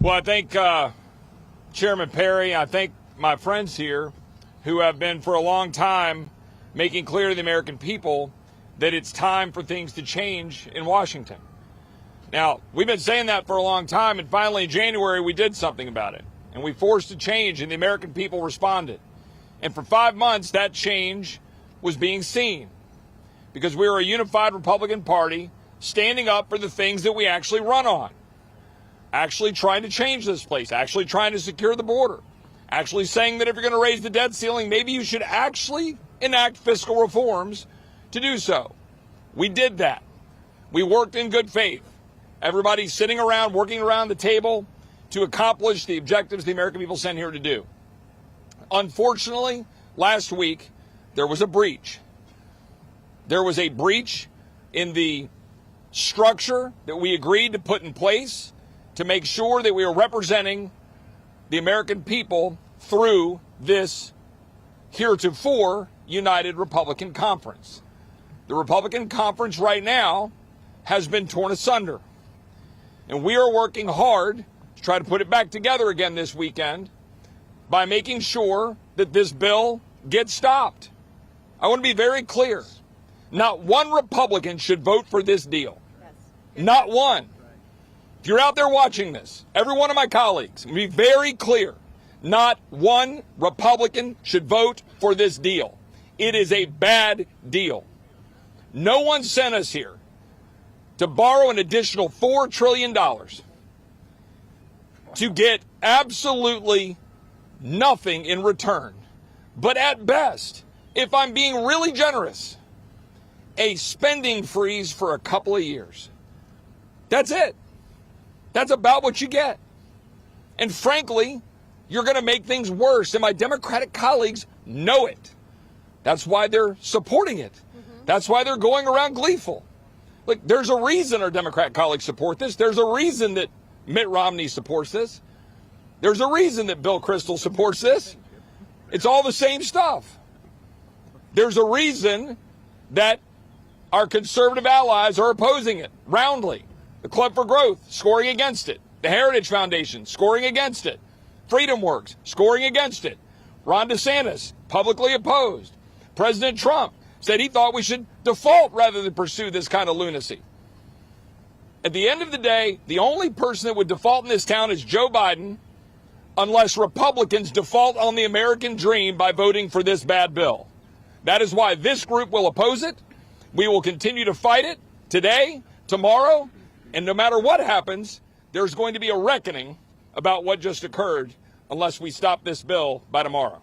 Well, I thank Chairman Perry. I thank my friends here who have been for a long time making clear to the American people that it's time for things to change in Washington. Now, we've been saying that for a long time, and finally in January we did something about it. And we forced a change, and the American people responded. And for 5 months, that change was being seen because we were a unified Republican Party standing up for the things that we actually run on. Actually trying to change this place, actually trying to secure the border, actually saying that if you're going to raise the debt ceiling, maybe you should actually enact fiscal reforms to do so. We did that. We worked in good faith. Everybody's sitting around, working around the table to accomplish the objectives the American people sent here to do. Unfortunately, last week, there was a breach. There was a breach in the structure that we agreed to put in place to make sure that we are representing the American people through this heretofore United Republican Conference. The Republican Conference right now has been torn asunder. And we are working hard to try to put it back together again this weekend by making sure that this bill gets stopped. I want to be very clear. Not one Republican should vote for this deal. Not one. If you're out there watching this, every one of my colleagues, be very clear. Not one Republican should vote for this deal. It is a bad deal. No one sent us here to borrow an additional $4 trillion to get absolutely nothing in return. But at best, if I'm being really generous, a spending freeze for a couple of years. That's it. That's about what you get. And frankly, you're going to make things worse. And my Democratic colleagues know it. That's why they're supporting it. That's why they're going around gleeful. Look, there's a reason our Democrat colleagues support this. There's a reason that Mitt Romney supports this. There's a reason that Bill Kristol supports this. It's all the same stuff. There's a reason that our conservative allies are opposing it roundly. The Club for Growth, scoring against it. The Heritage Foundation, scoring against it. Freedom Works, scoring against it. Ron DeSantis, publicly opposed. President Trump said he thought we should default rather than pursue this kind of lunacy. At the end of the day, the only person that would default in this town is Joe Biden, unless Republicans default on the American dream by voting for this bad bill. That is why this group will oppose it. We will continue to fight it today, tomorrow, and no matter what happens, there's going to be a reckoning about what just occurred unless we stop this bill by tomorrow.